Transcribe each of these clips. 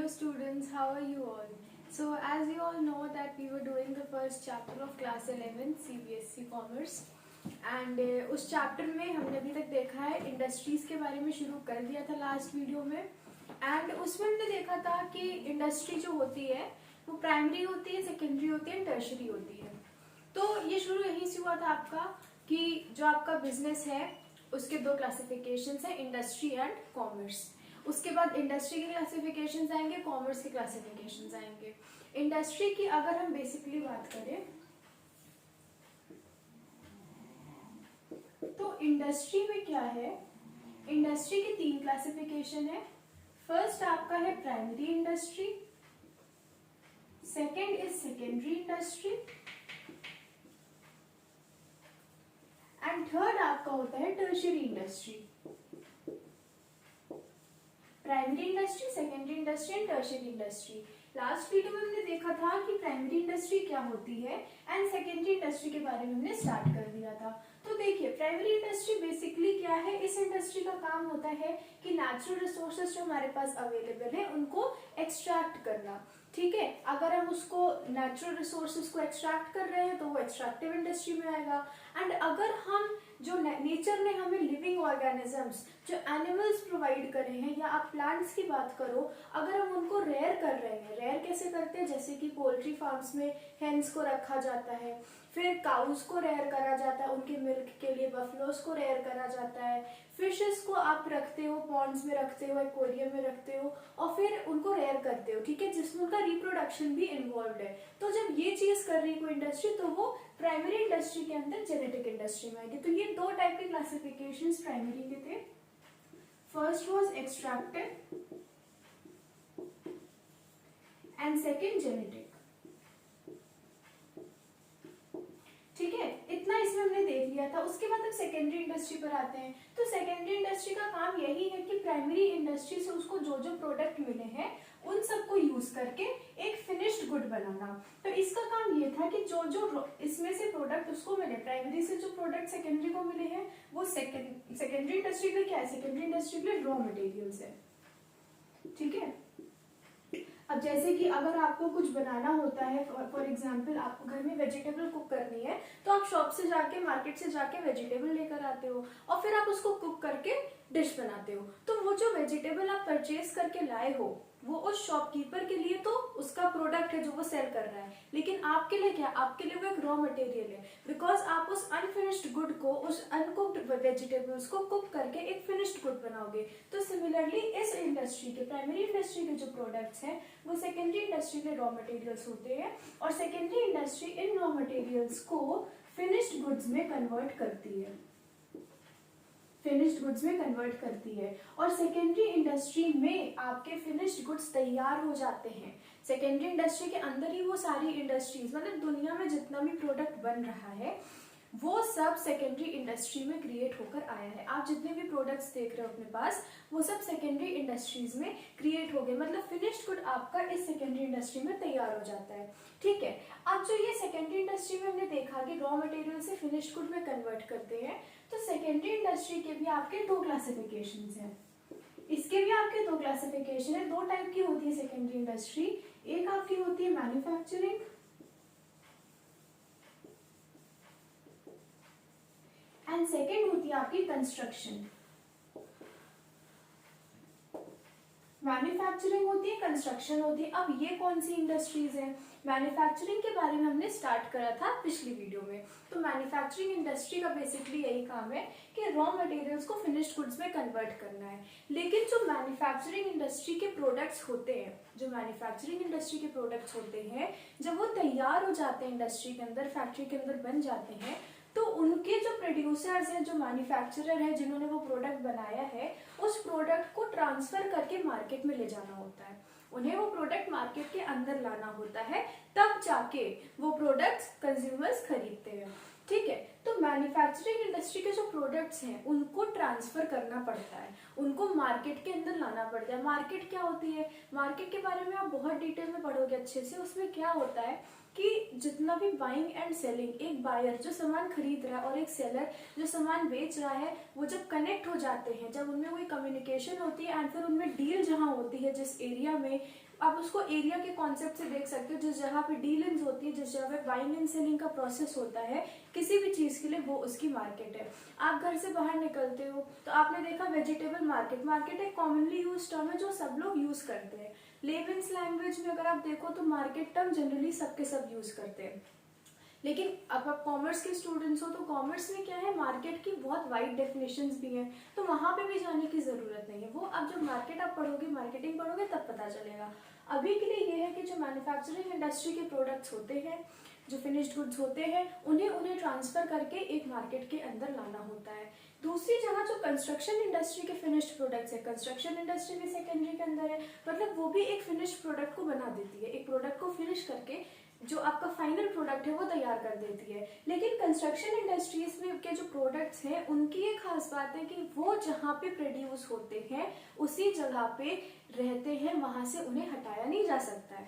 students, how are you all? So as you all know that we were doing the first chapter of class 11 CBSE Commerce and उस chapter में हमने अभी तक देखा है industries के बारे में शुरू कर दिया था लास्ट वीडियो में। एंड उसमें हमने देखा था कि इंडस्ट्री जो होती है वो प्राइमरी होती है, सेकेंडरी होती है, टर्शरी होती है। तो ये शुरू यहीं से हुआ था आपका कि जो आपका बिजनेस है उसके दो क्लासिफिकेशंस हैं, इंडस्ट्री एंड कॉमर्स। उसके बाद इंडस्ट्री के क्लासिफिकेशंस आएंगे, कॉमर्स के क्लासिफिकेशंस आएंगे। इंडस्ट्री की अगर हम बेसिकली बात करें तो इंडस्ट्री में क्या है, इंडस्ट्री की तीन क्लासिफिकेशन है। फर्स्ट आपका है primary industry, second is secondary industry and third आपका होता है tertiary industry. Primary industry, secondary industry and tertiary industry. Last video में हमने देखा था कि प्राइमरी इंडस्ट्री क्या होती है एंड सेकेंडरी इंडस्ट्री के बारे में हमने स्टार्ट कर दिया था। तो देखिए प्राइमरी इंडस्ट्री बेसिकली क्या है, इस इंडस्ट्री का काम होता है कि नेचुरल रिसोर्सेज जो हमारे पास अवेलेबल है उनको एक्सट्रैक्ट करना। ठीक है, अगर हम उसको नेचुरल रिसोर्सेज को एक्सट्रैक्ट कर रहे हैं तो वो एक्सट्रैक्टिव इंडस्ट्री में आएगा। एंड अगर हम जो नेचर ने हमें लिविंग ऑर्गेनिजम्स जो एनिमल्स प्रोवाइड करे हैं या आप प्लांट्स की बात करो, अगर हम उनको रेयर कर रहे हैं, रेयर कैसे करते हैं, जैसे कि पोल्ट्री फार्म्स में हेन्स को रखा जाता है, फिर काउस को रेयर करा जाता है उनके मिल्क के लिए, बफलोस को रेयर करा जाता है, फिशेस को आप रखते हो पॉन्ड्स में रखते हो, एक्वेरियम में रखते हो और फिर उनको रेयर करते हो, ठीक है, जिसमें उनका रिप्रोडक्शन भी इन्वॉल्व है। तो जब ये चीज कर रही है कोई इंडस्ट्री तो वो प्राइमरी इंडस्ट्री के अंदर जेनेटिक इंडस्ट्री में आएगी। तो ये दो टाइप के क्लासिफिकेशंस प्राइमरी के थे। First was extractive and second genetic. ठीक है, इतना इसमें हमने देख लिया था। उसके बाद हम सेकेंडरी इंडस्ट्री पर आते हैं। तो सेकेंडरी इंडस्ट्री का काम यही है कि प्राइमरी इंडस्ट्री से उसको जो जो प्रोडक्ट मिले हैं उन सबको यूज करके एक फिनिश्ड गुड बनाना। तो इसका काम ये था कि जो जो इसमें से प्रोडक्ट उसको मिले, प्राइमरी से जो प्रोडक्ट सेकेंडरी को मिले हैं वो सेकेंडरी इंडस्ट्री के लिए क्या है, सेकेंडरी इंडस्ट्री के लिए रॉ मटेरियल्स है। ठीक है, अब जैसे कि अगर आपको कुछ बनाना होता है, फॉर एग्जांपल आपको घर में वेजिटेबल कुक करनी है तो आप शॉप से जाके, मार्केट से जाके वेजिटेबल लेकर आते हो और फिर आप उसको कुक करके डिश बनाते हो। तो वो जो वेजिटेबल आप परचेज करके लाए हो वो उस शॉपकीपर के लिए तो उसका प्रोडक्ट है जो वो सेल कर रहा है, लेकिन आपके लिए क्या, आपके लिए वो एक रॉ मटेरियल है, बिकॉज आप उस अनफिनिश्ड गुड को, उस अनकुक्ड वेजिटेबल्स को कुक करके एक फिनिश्ड गुड बनाओगे। तो सिमिलरली इस इंडस्ट्री के, प्राइमरी इंडस्ट्री के जो प्रोडक्ट्स हैं वो सेकेंडरी इंडस्ट्री के रॉ मटेरियल्स होते हैं और secondary industry in raw materials को फिनिश्ड गुड्स में कन्वर्ट करती है, फिनिश्ड गुड्स में कन्वर्ट करती है। और सेकेंडरी इंडस्ट्री में आपके फिनिश्ड गुड्स तैयार हो जाते हैं। सेकेंडरी इंडस्ट्री के अंदर ही वो सारी इंडस्ट्रीज, मतलब दुनिया में जितना भी प्रोडक्ट बन रहा है वो सब सेकेंडरी इंडस्ट्री में क्रिएट होकर आया है। आप जितने भी प्रोडक्ट्स देख रहे हो अपने पास वो सब सेकेंडरी इंडस्ट्रीज में क्रिएट हो गए, मतलब फिनिश्ड गुड आपका इस सेकेंडरी इंडस्ट्री में तैयार हो जाता है। ठीक है, अब जो ये सेकेंडरी इंडस्ट्री में हमने देखा कि रॉ मटेरियल से फिनिश्ड गुड में कन्वर्ट करते हैं, तो सेकेंडरी इंडस्ट्री के भी आपके दो क्लासिफिकेशंस हैं। इसके भी आपके दो क्लासिफिकेशन है, दो टाइप की होती है सेकेंडरी इंडस्ट्री। एक आपकी होती है मैन्युफैक्चरिंग एंड सेकेंड होती है आपकी कंस्ट्रक्शन। मैन्युफैक्चरिंग होती है, कंस्ट्रक्शन होती है। अब ये कौन सी इंडस्ट्रीज हैं? मैन्युफैक्चरिंग के बारे में हमने स्टार्ट करा था पिछली वीडियो में। तो मैन्युफैक्चरिंग इंडस्ट्री का बेसिकली यही काम है कि रॉ मटेरियल्स को फिनिश्ड गुड्स में कन्वर्ट करना है। लेकिन जो मैन्युफैक्चरिंग इंडस्ट्री के प्रोडक्ट्स होते हैं, जो मैन्युफैक्चरिंग इंडस्ट्री के प्रोडक्ट्स होते हैं, जब वो तैयार हो जाते हैं इंडस्ट्री के अंदर, फैक्ट्री के अंदर बन जाते हैं, तो उनके जो प्रोड्यूसर्स हैं, जो मैन्युफैक्चरर है जिन्होंने वो प्रोडक्ट बनाया है, उस प्रोडक्ट को ट्रांसफर करके मार्केट में ले जाना होता है। उन्हें वो प्रोडक्ट मार्केट के अंदर लाना होता है, तब जाके वो प्रोडक्ट्स कंज्यूमर्स खरीदते हैं। ठीक है, तो मैन्युफैक्चरिंग इंडस्ट्री के जो प्रोडक्ट्स हैं उनको ट्रांसफर करना पड़ता है, उनको मार्केट के अंदर लाना पड़ता है। मार्केट क्या होती है, मार्केट के बारे में आप बहुत डिटेल में पढ़ोगे अच्छे से। उसमें क्या होता है कि जितना भी बाइंग एंड सेलिंग, एक बायर जो सामान खरीद रहा है और एक सेलर जो सामान बेच रहा है, वो जब कनेक्ट हो जाते हैं, जब उनमें कोई कम्युनिकेशन होती है एंड फिर उनमें डील जहाँ होती है, जिस एरिया में, आप उसको एरिया के कॉन्सेप्ट से देख सकते हो, जिस जगह पे डीलिंग्स होती है, जिस जगह पे बाइंग एंड सेलिंग का प्रोसेस होता है किसी भी चीज के लिए, वो उसकी मार्केट है। आप घर से बाहर निकलते हो तो आपने देखा वेजिटेबल मार्केट, मार्केट एक कॉमनली यूज टर्म है जो सब लोग यूज करते हैं। लेमन्स लैंग्वेज में अगर आप देखो तो मार्केट टर्म जनरली सबके सब यूज करते हैं। लेकिन अब आप कॉमर्स के स्टूडेंट्स हो तो कॉमर्स में क्या है, मार्केट की बहुत वाइड डेफिनेशंस भी हैं, तो वहां पे भी जाने की जरूरत नहीं है। वो अब जब मार्केट आप पढ़ोगे, मार्केटिंग पढ़ोगे, तब पता चलेगा। अभी के लिए ये है कि जो मैन्युफैक्चरिंग इंडस्ट्री के प्रोडक्ट्स होते हैं, जो फिनिश्ड गुड्स होते हैं, उन्हें ट्रांसफर करके एक मार्केट के अंदर लाना होता है। दूसरी जगह जो कंस्ट्रक्शन इंडस्ट्री के फिनिश्ड प्रोडक्ट्स है, कंस्ट्रक्शन इंडस्ट्री भी सेकेंडरी के अंदर है, मतलब वो भी एक फिनिश्ड प्रोडक्ट को बना देती है, एक प्रोडक्ट को फिनिश करके जो आपका फाइनल प्रोडक्ट है वो तैयार कर देती है। लेकिन कंस्ट्रक्शन इंडस्ट्रीज में के जो प्रोडक्ट्स हैं उनकी एक खास बात है कि वो जहाँ पे प्रोड्यूस होते हैं उसी जगह पे रहते हैं, वहां से उन्हें हटाया नहीं जा सकता है।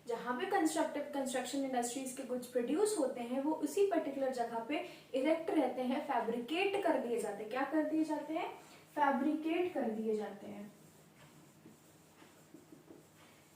जहाँ पे कंस्ट्रक्शन इंडस्ट्रीज के गुड्स प्रोड्यूस होते हैं वो उसी पर्टिकुलर जगह पे इरेक्ट रहते हैं, फैब्रिकेट कर दिए जाते हैं। क्या कर दिए जाते हैं? फैब्रिकेट कर दिए जाते हैं,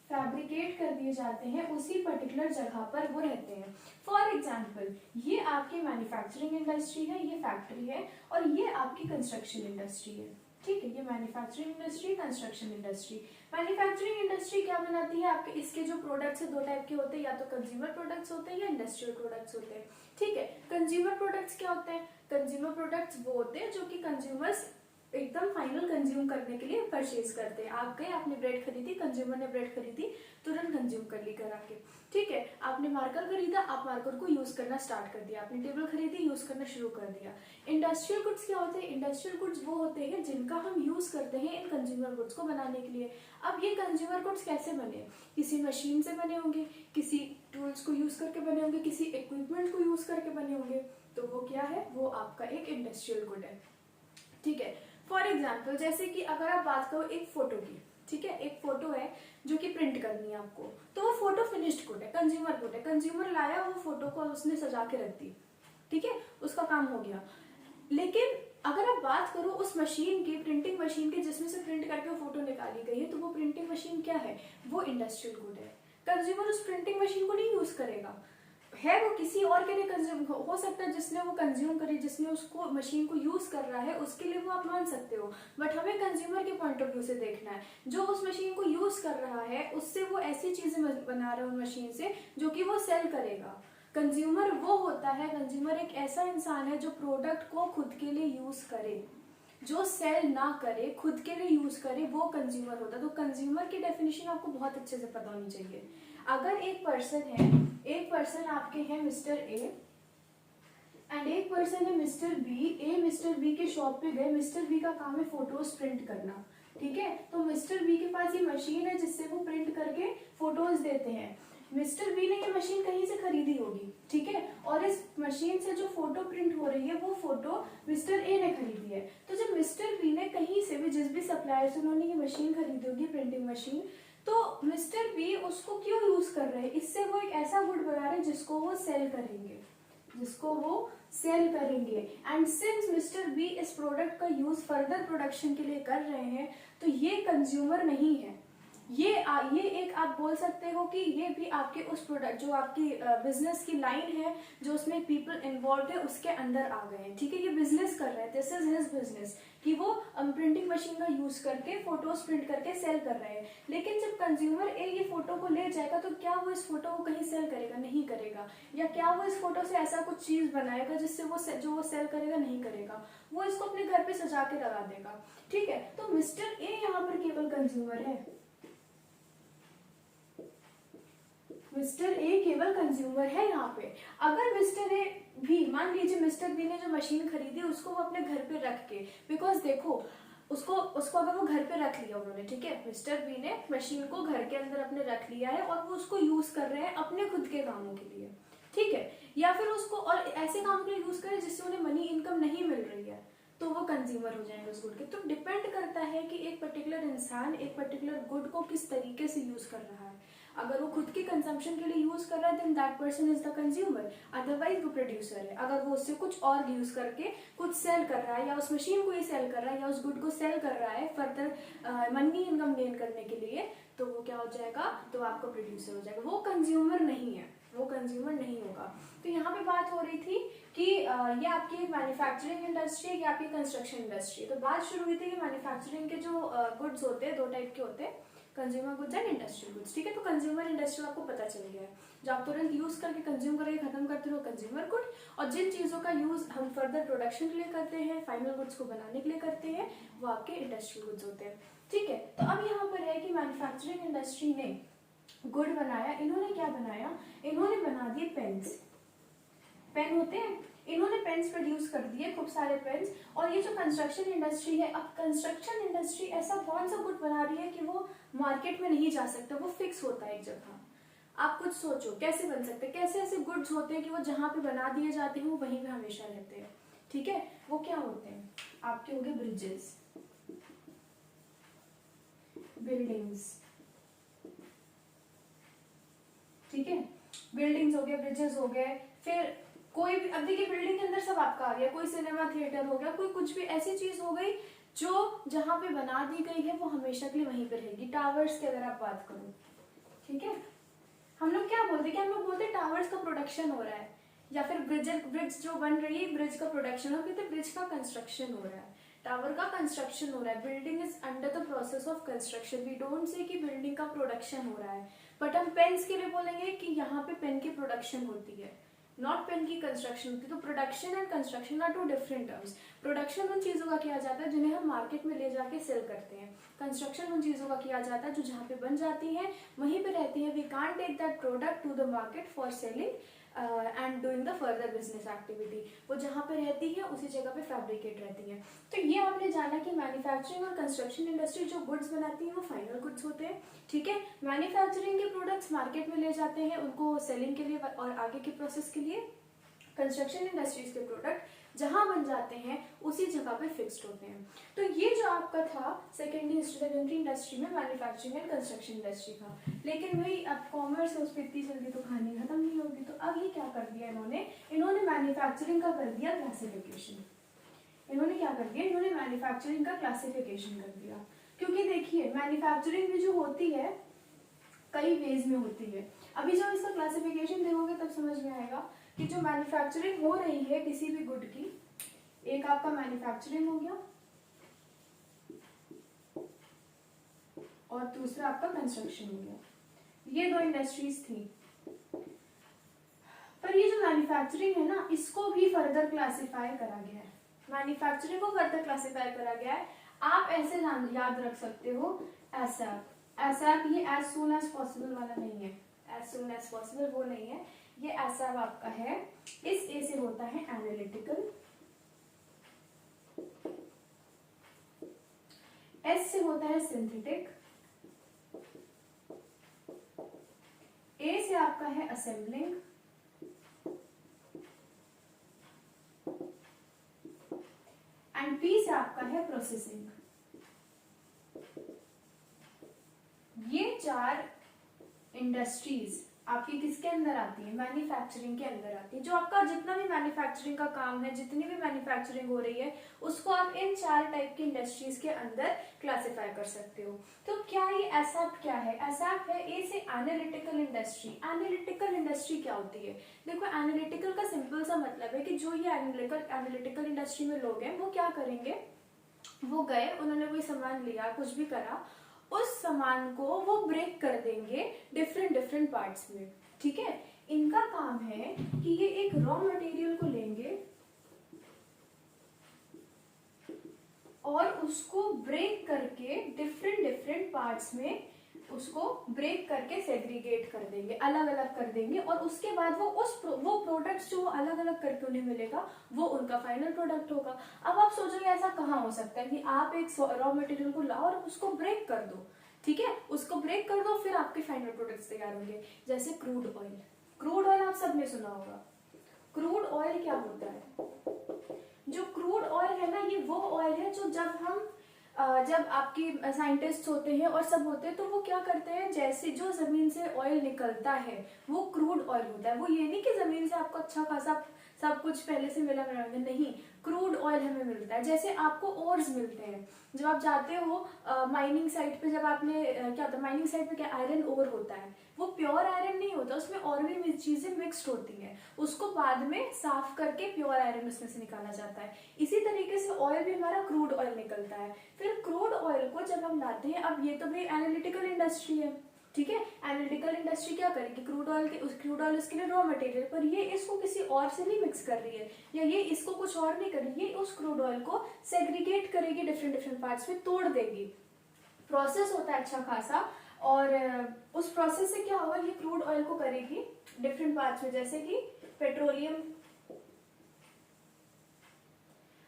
फैब्रिकेट कर दिए जाते हैं, उसी पर्टिकुलर जगह पर वो रहते हैं। फॉर एग्जाम्पल, ये आपकी मैन्युफैक्चरिंग इंडस्ट्री है, ये फैक्ट्री है, और ये आपकी कंस्ट्रक्शन इंडस्ट्री है। ठीक है, ये manufacturing industry, construction industry. Manufacturing industry क्या बनाती है आपके, इसके जो प्रोडक्ट्स है दो टाइप के होते हैं, या तो कंज्यूमर प्रोडक्ट्स होते हैं या इंडस्ट्रियल प्रोडक्ट्स होते हैं। ठीक है, कंज्यूमर प्रोडक्ट्स क्या होते हैं? कंज्यूमर प्रोडक्ट्स वो होते हैं जो कि कंज्यूमर्स एकदम फाइनल कंज्यूम करने के लिए परचेज करते हैं। आप गए, आपने ब्रेड खरीदी, कंज्यूमर ने ब्रेड खरीदी, तुरंत कंज्यूम कर ली घर आके। ठीक है, आपने मार्कर खरीदा, आप मार्कर को यूज करना स्टार्ट कर दिया, आपने टेबल खरीदी, यूज करना शुरू कर दिया। इंडस्ट्रियल गुड्स क्या होते हैं? इंडस्ट्रियल गुड्स वो होते हैं जिनका हम यूज करते हैं इन कंज्यूमर गुड्स को बनाने के लिए। अब ये कंज्यूमर गुड्स कैसे बने? किसी मशीन से बने होंगे, किसी टूल्स को यूज करके बने होंगे, किसी इक्विपमेंट को यूज करके बने होंगे, तो वो क्या है? वो आपका एक इंडस्ट्रियल गुड है। ठीक है, फॉर एग्जाम्पल जैसे कि अगर आप बात करो एक फोटो की, ठीक है, एक फोटो है जो कि प्रिंट करनी है आपको, तो वो फोटो फिनिश्ड गुड है, कंज्यूमर गुड है। कंज्यूमर लाया वो फोटो को, उसने सजा के रख दी, ठीक है, उसका काम हो गया। लेकिन अगर आप बात करो उस मशीन की, प्रिंटिंग मशीन की, जिसमें से प्रिंट करके वो फोटो निकाली गई है, तो वो प्रिंटिंग मशीन क्या है? वो इंडस्ट्रियल गुड है। कंज्यूमर उस प्रिंटिंग मशीन को नहीं यूज करेगा, है वो किसी और के लिए कंज्यूम हो सकता है, जिसने वो कंज्यूम करी, जिसने उसको मशीन को यूज कर रहा है, उसके लिए वो आप मान सकते हो। बट हमें कंज्यूमर के पॉइंट ऑफ व्यू से देखना है, जो उस मशीन को यूज कर रहा है उससे वो ऐसी चीजें बना रहा है उन मशीन से जो कि वो सेल करेगा। कंज्यूमर वो होता है, कंज्यूमर एक ऐसा इंसान है जो प्रोडक्ट को खुद के लिए यूज करे, जो सेल ना करे, खुद के लिए यूज करे, वो कंज्यूमर होता है। तो कंज्यूमर की डेफिनेशन आपको बहुत अच्छे से पता होनी चाहिए। अगर एक पर्सन है, एक पर्सन आपके हैं मिस्टर ए एंड एक पर्सन है मिस्टर बी। ए मिस्टर बी के शॉप पे गए, मिस्टर बी का काम है फोटोज प्रिंट करना, ठीक है, तो मिस्टर बी के पास ये मशीन है जिससे वो प्रिंट करके फोटोज देते हैं। मिस्टर बी ने ये मशीन कहीं से खरीदी होगी, ठीक है, और इस मशीन से जो फोटो प्रिंट हो रही है वो फोटो मिस्टर ए ने खरीदी है। तो जब मिस्टर बी ने कहीं से भी, जिस भी सप्लायर से उन्होंने ये मशीन खरीदी होगी, प्रिंटिंग मशीन, तो मिस्टर बी उसको क्यों यूज कर रहे हैं? इससे वो एक ऐसा गुड बना रहे हैं जिसको वो सेल करेंगे, जिसको वो सेल करेंगे। एंड सिंस मिस्टर बी इस प्रोडक्ट का यूज फर्दर प्रोडक्शन के लिए कर रहे हैं, तो ये कंज्यूमर नहीं है, ये एक आप बोल सकते हो कि ये भी आपके उस प्रोडक्ट, जो आपकी बिजनेस की लाइन है, जो उसमें पीपल इन्वॉल्व है, उसके अंदर आ गए हैं। ठीक है, ये बिजनेस कर रहे हैं, दिस इज हिज बिजनेस, कि वो प्रिंटिंग मशीन का यूज करके फोटोज प्रिंट करके सेल कर रहे हैं। लेकिन जब कंज्यूमर ए ये फोटो को ले जाएगा तो क्या वो इस फोटो को कहीं सेल करेगा? नहीं करेगा। या क्या वो इस फोटो से ऐसा कुछ चीज बनाएगा जिससे वो जो वो सेल करेगा? नहीं करेगा। वो इसको अपने घर पे सजा के लगा देगा। ठीक है, तो मिस्टर ए यहाँ पर केवल कंज्यूमर है, मिस्टर ए केवल कंज्यूमर है यहाँ पे। अगर मिस्टर ए भी, मान लीजिए मिस्टर बी ने जो मशीन खरीदी उसको वो अपने घर पे रख के, बिकॉज देखो उसको अगर वो घर पे रख लिया उन्होंने, ठीक है, मिस्टर बी ने मशीन को घर के अंदर अपने रख लिया है और वो उसको यूज कर रहे हैं अपने खुद के कामों के लिए, ठीक है, या फिर उसको और ऐसे काम के लिए यूज करें जिससे उन्हें मनी इनकम नहीं मिल रही है, तो वो कंज्यूमर हो जाएंगे उस गुड के। तो डिपेंड करता है कि एक पर्टिकुलर इंसान एक पर्टिकुलर गुड को किस तरीके से यूज कर रहा है। अगर वो खुद के कंजम्पशन के लिए यूज कर रहा है then that person is the consumer, otherwise वो प्रोड्यूसर है। अगर वो उससे कुछ और यूज करके कुछ सेल कर रहा है, या उस मशीन को ही सेल कर रहा है, या उस गुड को सेल कर रहा है फर्दर मनी इनकम गेन करने के लिए, तो वो क्या हो जाएगा, तो आपका प्रोड्यूसर हो जाएगा, वो कंज्यूमर नहीं है, वो कंज्यूमर नहीं होगा। तो यहाँ पे बात हो रही थी कि ये आपकी एक मैन्युफैक्चरिंग इंडस्ट्री है, ये आपकी कंस्ट्रक्शन इंडस्ट्री है। तो बात शुरू हुई थी कि मैन्युफैक्चरिंग के जो गुड्स होते हैं दो टाइप के होते हैं, consumer goods and industrial goods. ठीक है, तो कंज्यूमर इंडस्ट्री आपको पता चल गया है, जो आप तुरंत यूज करके कंज्यूम करके खत्म करते हो कंज्यूमर गुड, और जिन चीजों का यूज हम फर्दर प्रोडक्शन के लिए करते हैं, फाइनल गुड्स को बनाने के लिए करते हैं, वो आपके इंडस्ट्रियल गुड्स होते हैं। ठीक है, तो अब यहाँ पर है कि मैन्युफैक्चरिंग इंडस्ट्री ने गुड बनाया, इन्होंने क्या बनाया, इन्होंने बना दिए पेन्स। पेन होते हैं, इन्होंने पेन्स प्रोड्यूस कर दिए, खूब सारे पेन्स। और ये जो कंस्ट्रक्शन इंडस्ट्री है, अब कंस्ट्रक्शन इंडस्ट्री ऐसा कौन सा गुड बना रही है कि वो मार्केट में नहीं जा सकता, वो फिक्स होता है एक जगह। आप कुछ सोचो कैसे बन सकते हैं, कैसे ऐसे गुड्स होते हैं कि वो जहां पे बना दिए जाते हैं वो वहीं पे हमेशा रहते हैं। ठीक है, वो क्या होते हैं, आपके हो गए ब्रिजेस, बिल्डिंग्स, ठीक है, बिल्डिंग्स हो गए, ब्रिजेस हो गए, फिर कोई भी, अब देखिए बिल्डिंग के अंदर सब आपका आ गया, कोई सिनेमा थिएटर हो गया, कोई कुछ भी ऐसी चीज हो गई जो जहां पे बना दी गई है वो हमेशा के लिए वहीं पे रहेगी। टावर्स की अगर आप बात करो, ठीक है, हम लोग क्या बोलते हैं कि हम लोग बोलते हैं टावर्स का प्रोडक्शन हो रहा है, या फिर ब्रिज जो बन रही है ब्रिज का प्रोडक्शन हो, कहते ब्रिज का कंस्ट्रक्शन हो रहा है, टावर का कंस्ट्रक्शन हो रहा है, building is under the process of construction. We don't say कि बिल्डिंग का प्रोडक्शन हो रहा है, बट हम पेन्स के लिए बोलेंगे कि यहाँ पे पेन की प्रोडक्शन होती है, नॉट पेन की कंस्ट्रक्शन होती है। तो production and construction are two different terms. Production उन चीजों का किया जाता है जिन्हें हम मार्केट में ले जाके सेल करते हैं, कंस्ट्रक्शन उन चीजों का किया जाता है जो जहाँ पे बन जाती है वहीं पे रहती है। We can't take that product to the market for selling and doing the further business activity. वो जहाँ पे रहती है उसी जगह पे फैब्रिकेट रहती है। तो ये आपने जाना कि मैन्युफैक्चरिंग और कंस्ट्रक्शन इंडस्ट्री जो गुड्स बनाती है वो फाइनल गुड्स होते हैं। ठीक है, मैन्युफैक्चरिंग के प्रोडक्ट्स मार्केट में ले जाते हैं उनको सेलिंग के लिए और आगे के प्रोसेस के लिए। कंस्ट्रक्शन इंडस्ट्रीज के प्रोडक्ट जहां बन जाते हैं उसी जगह पे फिक्स्ड होते हैं। तो ये जो आपका था सेकेंडरी इंडस्ट्री में मैन्युफैक्चरिंग एंड कंस्ट्रक्शन इंडस्ट्री का। लेकिन भाई अब कॉमर्स है, उस पर इतनी जल्दी तो कहानी खत्म नहीं होगी। तो अब ये क्या कर दिया इन्होंने मैन्युफैक्चरिंग का कर दिया क्लासिफिकेशन। इन्होंने क्या कर दिया, इन्होंने मैन्युफैक्चरिंग का क्लासिफिकेशन कर दिया। क्योंकि देखिए मैन्युफैक्चरिंग भी जो होती है कई वेज में होती है। अभी जब इसका क्लासिफिकेशन देखोगे तब समझ में आएगा कि जो मैन्युफैक्चरिंग हो रही है किसी भी गुड की, एक आपका मैन्युफैक्चरिंग हो गया और दूसरा आपका कंस्ट्रक्शन हो गया। ये दो इंडस्ट्रीज थी। पर ये जो मैन्युफैक्चरिंग है ना, इसको भी फर्दर क्लासिफाई करा गया है। मैन्युफैक्चरिंग को फर्दर क्लासिफाई करा गया है। आप ऐसे याद रख सकते हो एसएप। एसएप ये एज सून एज पॉसिबल वाला नहीं है, एज सून एज पॉसिबल वो नहीं है। ये एसएप आपका है, इस ए से होता है एनालिटिकल, एस से होता है सिंथेटिक, ए से आपका है असेंबलिंग, एंड पी से आपका है प्रोसेसिंग। ये चार इंडस्ट्रीज आपकी किसके अंदर आती है, मैन्युफैक्चरिंग के अंदर आती है। जो आपका जितना भी मैन्युफैक्चरिंग का काम है, जितनी भी मैन्युफैक्चरिंग हो रही है, उसको आप इन चार टाइप की इंडस्ट्रीज के अंदर क्लासिफाई कर सकते हो। तो क्या ये एसएप क्या है, एसएप है ए से एनालिटिकल इंडस्ट्री। एनालिटिकल इंडस्ट्री क्या होती है, देखो एनालिटिकल का सिंपल सा मतलब है कि जो ये एनालिटिकल इंडस्ट्री में लोग हैं वो क्या करेंगे, वो गए, उन्होंने कोई सामान लिया, कुछ भी करा, उस सामान को वो ब्रेक कर देंगे डिफरेंट पार्ट्स में। ठीक है, इनका काम है कि ये एक रॉ मटेरियल को लेंगे और उसको ब्रेक करके डिफरेंट पार्ट्स में उसको ब्रेक करके सेग्रीगेट कर देंगे, अलग अलग कर देंगे, और उसके बाद वो प्रोडक्ट्स जो अलग अलग करके उन्हें मिलेगा वो उनका फाइनल प्रोडक्ट होगा। अब आप सोचोगे ऐसा कहाँ हो सकता है कि आप एक रॉ मटेरियल को लाओ और उसको ब्रेक कर दो, ठीक है, उसको ब्रेक कर दो, फिर आपके फाइनल प्रोडक्ट्स तैयार होंगे। जैसे क्रूड ऑयल, क्रूड ऑयल आप सबने सुना होगा। क्रूड ऑयल क्या होता है? जो क्रूड ऑयल है ना, ये वो ऑयल है जो जब आपकी साइंटिस्ट होते हैं और सब होते हैं तो वो क्या करते हैं, जैसे जो जमीन से ऑयल निकलता है वो क्रूड ऑयल होता है। वो ये नहीं कि जमीन से आपको अच्छा खासा सब कुछ पहले से मिला नहीं, क्रूड ऑयल हमें मिलता है। जैसे आपको ओर्स मिलते हैं जब आप जाते हो माइनिंग साइट पे, जब आपने क्या होता है माइनिंग साइट पे, क्या आयरन ओर होता है, वो प्योर आयरन नहीं होता, उसमें और भी चीजें मिक्स्ड होती हैं, उसको बाद में साफ करके प्योर आयरन उसमें से निकाला जाता है। इसी तरीके से ऑयल भी हमारा क्रूड ऑयल निकलता है। फिर क्रूड ऑयल को जब हम लाते हैं, अब ये तो भाई एनालिटिकल इंडस्ट्री है, ठीक है। एनालिटिकल इंडस्ट्री क्या करेगी, क्रूड ऑयल उसके लिए रॉ मटेरियल, पर ये इसको किसी और से नहीं मिक्स कर रही है, या ये इसको कुछ और नहीं कर रही है, ये उस क्रूड ऑयल को सेग्रीगेट करेगी, डिफरेंट डिफरेंट पार्ट्स में तोड़ देगी। प्रोसेस होता है अच्छा खासा, और उस प्रोसेस से क्या होगा, ये क्रूड ऑयल को करेगी डिफरेंट पार्ट्स में, जैसे कि पेट्रोलियम,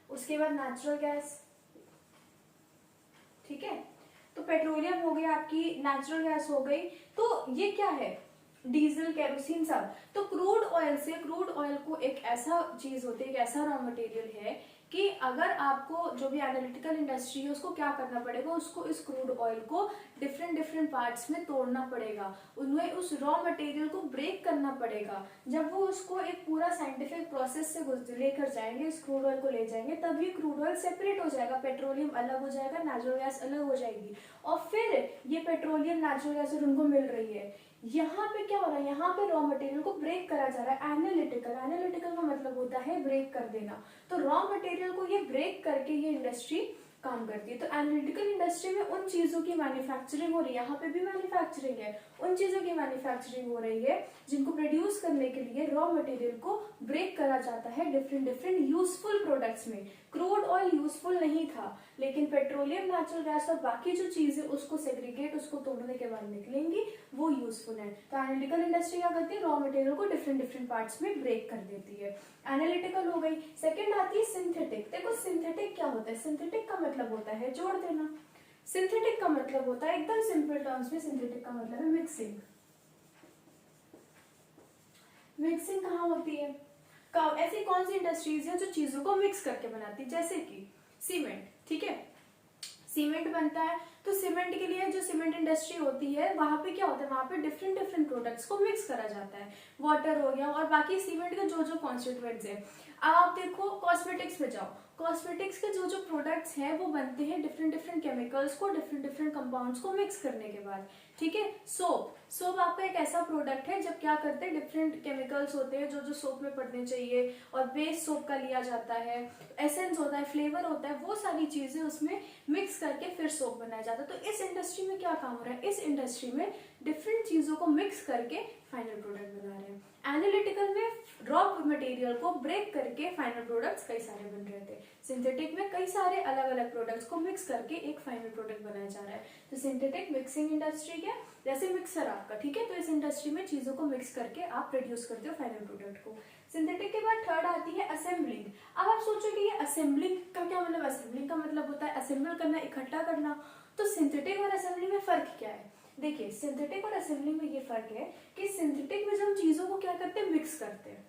उसके बाद नेचुरल गैस, ठीक है। तो पेट्रोलियम हो गया आपकी, नेचुरल गैस हो गई, तो ये क्या है, डीजल, केरोसिन, सब। तो क्रूड ऑयल को एक ऐसा चीज होती है, एक ऐसा रॉ मटेरियल है कि अगर आपको जो भी एनालिटिकल इंडस्ट्री है उसको क्या करना पड़ेगा, उसको इस क्रूड ऑयल को डिफरेंट डिफरेंट पार्ट्स में तोड़ना पड़ेगा, उन्हें उस रॉ मटेरियल को ब्रेक करना पड़ेगा। जब वो उसको एक पूरा साइंटिफिक प्रोसेस से लेकर जाएंगे, इस क्रूड ऑयल को ले जाएंगे, तब ये क्रूड ऑयल सेपरेट हो जाएगा, पेट्रोलियम अलग हो जाएगा, नेचुरल गैस अलग हो जाएगी, और फिर ये पेट्रोलियम, नेचुरल गैस और उनको मिल रही है। यहाँ पे क्या हो रहा है, यहाँ पे रॉ मटेरियल को ब्रेक करा जा रहा है। एनालिटिकल का मतलब होता है ब्रेक कर देना, तो रॉ मटेरियल को ये ब्रेक करके ये इंडस्ट्री काम करती है। तो एनालिटिकल इंडस्ट्री में उन चीजों की मैन्युफैक्चरिंग हो रही है, यहाँ पे भी मैन्युफैक्चरिंग है, उन चीजों की मैन्युफैक्चरिंग हो रही है जिनको प्रोड्यूस करने के लिए रॉ मटेरियल को ब्रेक करा जाता है डिफरेंट डिफरेंट यूजफुल प्रोडक्ट्स में। क्रूड ऑयल यूजफुल नहीं था, लेकिन पेट्रोलियम, नेचुरल गैस और बाकी जो चीजें उसको सेग्रीगेट, उसको तोड़ने के बाद निकलेंगी, वो यूजफुल है। तो एनालिटिकल इंडस्ट्री क्या करती है, रॉ मटेरियल को डिफरेंट डिफरेंट पार्ट्स में ब्रेक कर देती है। एनालिटिकल हो गई। सेकंड आती है सिंथेटिक। देखो सिंथेटिक क्या होता है, सिंथेटिक का मतलब होता है जोड़ देना। सिंथेटिक का मतलब होता है, एकदम सिंपल टर्म्स में सिंथेटिक का मतलब है मिक्सिंग। मिक्सिंग कहाँ होती है, ऐसी कौन सी इंडस्ट्रीज है जो चीजों को मिक्स करके बनाती है, जैसे कि सीमेंट, ठीक है, सीमेंट बनता है, तो सीमेंट के लिए जो सीमेंट इंडस्ट्री होती है वहां पे क्या होता है, वहां पे डिफरेंट डिफरेंट प्रोडक्ट्स को मिक्स करा जाता है, वाटर हो गया और बाकी सीमेंट के जो जो कॉन्स्टिट्यूएंट्स है। अब आप देखो कॉस्मेटिक्स में जाओ, कॉस्मेटिक्स के जो जो प्रोडक्ट्स हैं वो बनते हैं डिफरेंट डिफरेंट केमिकल्स को, डिफरेंट डिफरेंट कंपाउंड्स को मिक्स करने के बाद, ठीक है। सोप आपका एक ऐसा प्रोडक्ट है जब क्या करते हैं, डिफरेंट केमिकल्स होते हैं जो जो सोप में पड़ने चाहिए, और बेस सोप का लिया जाता है, एसेंस होता है, फ्लेवर होता है, वो सारी चीजें उसमें मिक्स करके फिर सोप बनाया जाता है। तो इस इंडस्ट्री में क्या काम हो रहा है, इस इंडस्ट्री में डिफरेंट चीजों को मिक्स करके फाइनल प्रोडक्ट बना रहे हैं। एनालिटिकल में रॉ मटेरियल को ब्रेक करके फाइनल प्रोडक्ट्स कई सारे बन रहे थे। सिंथेटिक में कई सारे अलग अलग प्रोडक्ट्स को मिक्स करके एक फाइनल प्रोडक्ट बनाया जा रहा है। तो सिंथेटिक मिक्सिंग इंडस्ट्री क्या, जैसे मिक्सर आपका, ठीक है, तो इस इंडस्ट्री में चीजों को मिक्स करके आप प्रोड्यूस करते हो फाइनल प्रोडक्ट को। सिंथेटिक के बाद थर्ड आती है असेंबलिंग। अब आप सोचोगे ये असेंबलिंग का क्या मतलब, असेंबलिंग का मतलब होता है असेंबल करना, इकट्ठा करना। तो सिंथेटिक और असेंबलिंग में फर्क क्या है, देखिए सिंथेटिक और असेंबलिंग में ये फर्क है कि सिंथेटिक में हम चीजों को क्या करते हैं, मिक्स करते हैं।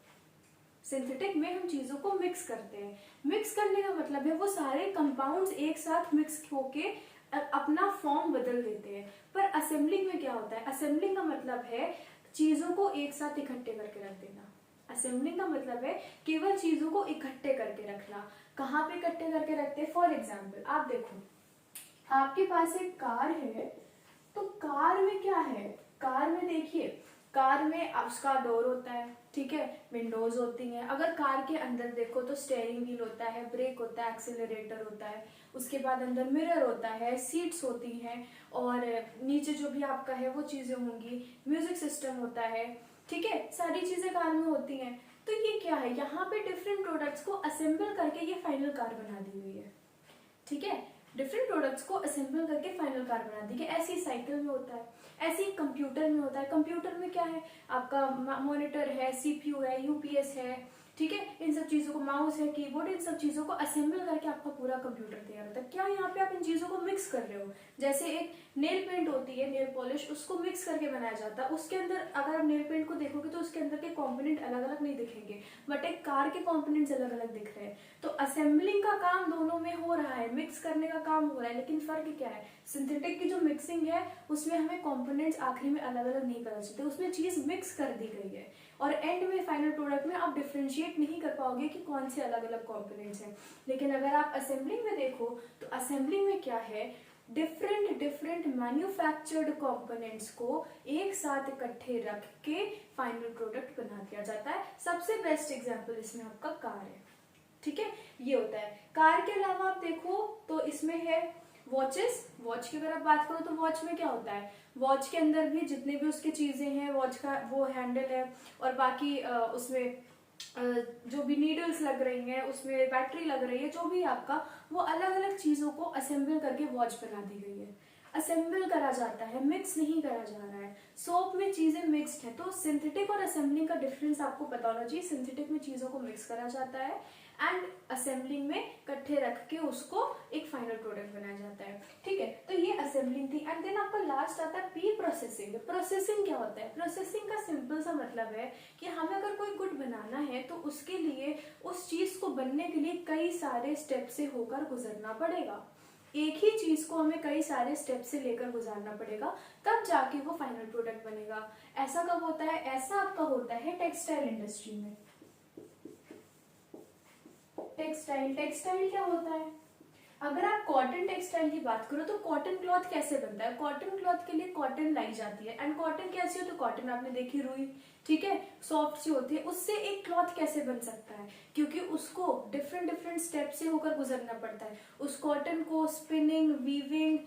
सिंथेटिक में हम चीजों को मिक्स करते हैं, मिक्स करने का मतलब है वो सारे कंपाउंड्स एक साथ मिक्स होके अपना फॉर्म बदल देते हैं। पर असेंबलिंग में क्या होता है, असेंबलिंग का मतलब है चीजों को एक साथ इकट्ठे करके रख देना। असेंबलिंग का मतलब है केवल चीजों को इकट्ठे करके रखना। कहाँ पे इकट्ठे करके रखते हैं, फॉर एग्जाम्पल आप देखो, आपके पास एक कार है, तो कार में क्या है, कार में देखिए, कार में उसका डोर होता है, ठीक है, विंडोज होती हैं। अगर कार के अंदर देखो तो स्टेयरिंग व्हील होता है, ब्रेक होता है, एक्सीलरेटर होता है, उसके बाद अंदर मिरर होता है, सीट्स होती हैं, और नीचे जो भी आपका है वो चीजें होंगी, म्यूजिक सिस्टम होता है, ठीक है, सारी चीजें कार में होती हैं। तो ये क्या है, यहाँ पे डिफरेंट प्रोडक्ट्स को असेंबल करके ये फाइनल कार बना दी हुई है, ठीक है, डिफरेंट प्रोडक्ट्स को असेंबल करके फाइनल कार बना दी। ऐसी साइकिल में होता है, ऐसे ही कंप्यूटर में होता है। कंप्यूटर में क्या है, आपका मॉनिटर है, सीपीयू है, यूपीएस है, ठीक है। इन सब चीजों को, माउस है, कीबोर्ड, इन सब चीजों को असेंबल करके आपका पूरा कंप्यूटर तैयार होता है। क्या यहाँ पे आप इन चीजों को मिक्स कर रहे हो? जैसे एक नेल पेंट होती है, नेल पॉलिश, उसको मिक्स करके बनाया जाता है। उसके अंदर अगर आप नेल पेंट को देखोगे तो उसके अंदर के कंपोनेंट अलग अलग नहीं दिखेंगे, बट एक कार के कंपोनेंट्स अलग अलग दिख रहे हैं। तो असेंबलिंग का काम दोनों में हो रहा है, मिक्स करने का काम हो रहा है, लेकिन फर्क क्या है? सिंथेटिक की जो मिक्सिंग है उसमें हमें कंपोनेंट्स आखिरी में अलग अलग नहीं पता चलते, उसमें चीज मिक्स कर दी गई है, और एंड में फाइनल प्रोडक्ट में आप डिफरेंशिएट नहीं कर पाओगे कि कौन से अलग अलग कंपोनेंट्स हैं। लेकिन अगर आप असेंबलिंग में देखो तो असेंबलिंग में क्या है, डिफरेंट डिफरेंट मैन्युफैक्चर्ड कंपोनेंट्स को एक साथ इकट्ठे रख के फाइनल प्रोडक्ट बना दिया जाता है। सबसे बेस्ट एग्जांपल इसमें आपका कार है, ठीक है, ये होता है। कार के अलावा आप देखो तो इसमें है वॉचेस। वॉच की अगर आप बात करो तो वॉच में क्या होता है, वॉच के अंदर भी जितने भी उसके चीजें हैं, वॉच का वो हैंडल है, और बाकी उसमें जो भी नीडल्स लग रही हैं, उसमें बैटरी लग रही है, जो भी आपका, वो अलग अलग चीजों को असेंबल करके वॉच बना दी गई है। असेंबल करा जाता है, मिक्स नहीं करा जा रहा है। सोप में चीजें मिक्स्ड है। तो सिंथेटिक और असेंबलिंग का डिफरेंस आपको पता होना चाहिए। सिंथेटिक में चीजों को मिक्स करा जाता है एंड असेंबलिंग में इकट्ठे रख के उसको एक फाइनल प्रोडक्ट बनाया जाता है, ठीक है। तो ये असेंबलिंग थी। एंड देन आपका लास्ट आता है प्री प्रोसेसिंग। प्रोसेसिंग क्या होता है? प्रोसेसिंग का सिंपल सा मतलब है कि हमें अगर कोई गुड बनाना है तो उसके लिए उस चीज को बनने के लिए कई सारे स्टेप से होकर गुजरना पड़ेगा। एक ही चीज को हमें कई सारे स्टेप से लेकर गुजारना पड़ेगा, तब जाके वो फाइनल प्रोडक्ट बनेगा। ऐसा कब होता है? ऐसा आपका होता है टेक्सटाइल इंडस्ट्री में। टेक्सटाइल क्या होता है? अगर आप कॉटन टेक्सटाइल की बात करो तो कॉटन क्लॉथ कैसे बनता है? कॉटन क्लॉथ के लिए कॉटन लाई जाती है, एंड कॉटन कैसी होती है? कॉटन आपने देखी, रुई, ठीक है, सॉफ्ट सी होती है। उससे एक क्लॉथ कैसे बन सकता है? क्योंकि उसको डिफरेंट डिफरेंट स्टेप से होकर गुजरना पड़ता है। उस कॉटन को स्पिनिंग, वीविंग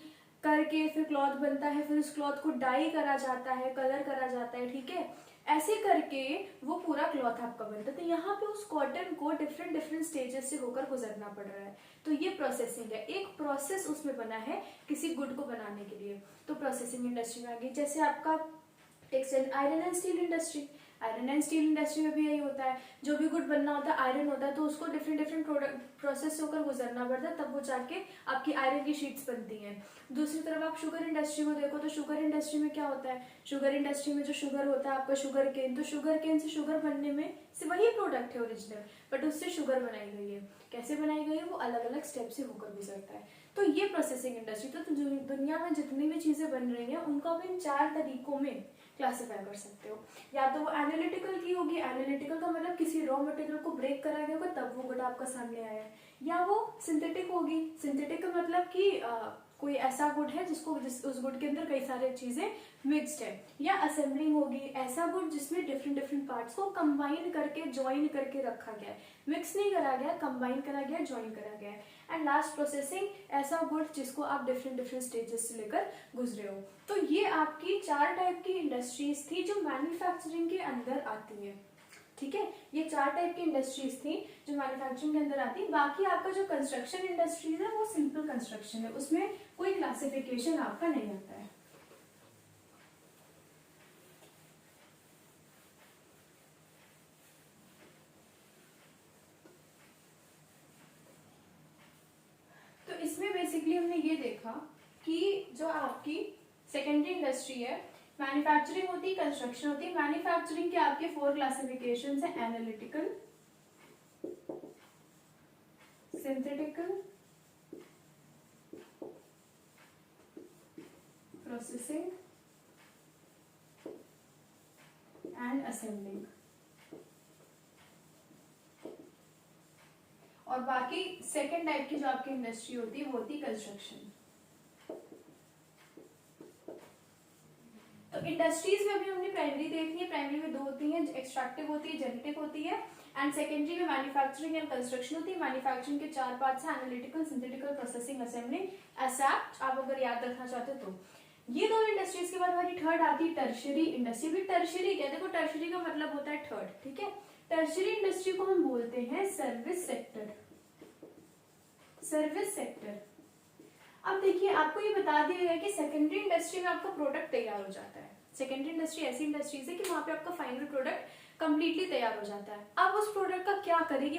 करके फिर क्लॉथ बनता है, फिर उस क्लॉथ को डाई करा जाता है, कलर करा जाता है, ठीक है, ऐसे करके वो पूरा क्लॉथ आपका बनता है। तो यहाँ पे उस कॉटन को डिफरेंट डिफरेंट स्टेजेस से होकर गुजरना पड़ रहा है। तो ये प्रोसेसिंग है, एक प्रोसेस उसमें बना है किसी गुड को बनाने के लिए। तो प्रोसेसिंग इंडस्ट्री में आ गई। जैसे आपका textile, iron and steel industry. Iron and steel industry में भी यही होता है, जो भी गुड बनना होता है, आयरन होता है, तो उसको डिफरेंट डिफरेंट प्रोसेस होकर गुजरना पड़ता है, तब वो जाके आपकी आयरन की शीट्स बनती हैं। दूसरी तरफ आप शुगर इंडस्ट्री को देखो तो शुगर इंडस्ट्री में क्या होता है? शुगर इंडस्ट्री में जो शुगर होता है आपका शुगर केन, तो शुगर केन से शुगर बनने में से वही प्रोडक्ट है ओरिजिनल, बट उससे शुगर बनाई गई है। कैसे बनाई गई है? वो अलग अलग स्टेप से होकर गुजरता है। तो ये प्रोसेसिंग इंडस्ट्री। तो दुनिया में जितनी भी चीजें बन रही हैं उनको आप इन 4 तरीकों में क्लासिफाई कर सकते हो। या तो वो एनालिटिकल की होगी, एनालिटिकल का मतलब किसी रॉ मटेरियल को ब्रेक करा गया होगा तब वो गुड आपका सामने आया है। या वो सिंथेटिक होगी, सिंथेटिक का मतलब कि कोई ऐसा गुड है उस गुड के अंदर कई सारे चीजें मिक्स्ड है। या असेंबलिंग होगी, ऐसा गुड जिसमें डिफरेंट डिफरेंट पार्ट्स को कंबाइन करके, ज्वाइन करके रखा गया है, मिक्स नहीं करा गया, कंबाइन करा गया, ज्वाइन करा गया है। एंड लास्ट प्रोसेसिंग, ऐसा गुड जिसको आप डिफरेंट डिफरेंट स्टेजेस से लेकर गुजरे हो। तो ये आपकी 4 टाइप की इंडस्ट्रीज थी जो मैन्युफैक्चरिंग के अंदर आती है, ठीक है। ये 4 टाइप की इंडस्ट्रीज थी जो मैन्युफैक्चरिंग के अंदर आती। बाकी आपका जो कंस्ट्रक्शन इंडस्ट्रीज है वो सिंपल कंस्ट्रक्शन है, उसमें कोई क्लासिफिकेशन आपका नहीं आता है। तो इसमें बेसिकली हमने ये देखा कि जो आपकी सेकेंडरी इंडस्ट्री है, मैन्युफैक्चरिंग होती है, कंस्ट्रक्शन होती है। मैन्युफैक्चरिंग के आपके 4 क्लासिफिकेशंस है, analytical, synthetical, processing and assembling. और बाकी सेकेंड टाइप की जो आपकी इंडस्ट्री होती है वो होती है कंस्ट्रक्शन। तो इंडस्ट्रीज में अभी हमने प्राइमरी देख ली है। प्राइमरी में 2 होती हैं, एक्सट्रैक्टिव होती है, जेनेटिक होती है, एंड सेकेंडरी में मैन्युफैक्चरिंग एंड कंस्ट्रक्शन होती है। मैन्युफैक्चरिंग के 4 पार्ट्स हैं, एनालिटिकल, सिंथेटिकल, प्रोसेसिंग, असेंबलिंग। ऐसा आप अगर याद रखना चाहते हो तो ये 2 इंडस्ट्रीज के बाद हमारी थर्ड आती है टर्शियरी इंडस्ट्री। भी टर्शियरी क्या, देखो टर्शियरी का मतलब होता है थर्ड, ठीक है। टर्शियरी इंडस्ट्री को हम बोलते हैं सर्विस सेक्टर। Service sector. अब देखिए आपको ये बता दिया गया कि सेकेंडरी इंडस्ट्री में आपका प्रोडक्ट तैयार हो जाता है। सेकेंडरी इंडस्ट्री ऐसी इंडस्ट्रीज है कि वहां पे आपका फाइनल प्रोडक्ट कंप्लीटली तैयार हो जाता है। अब उस प्रोडक्ट का क्या करेगी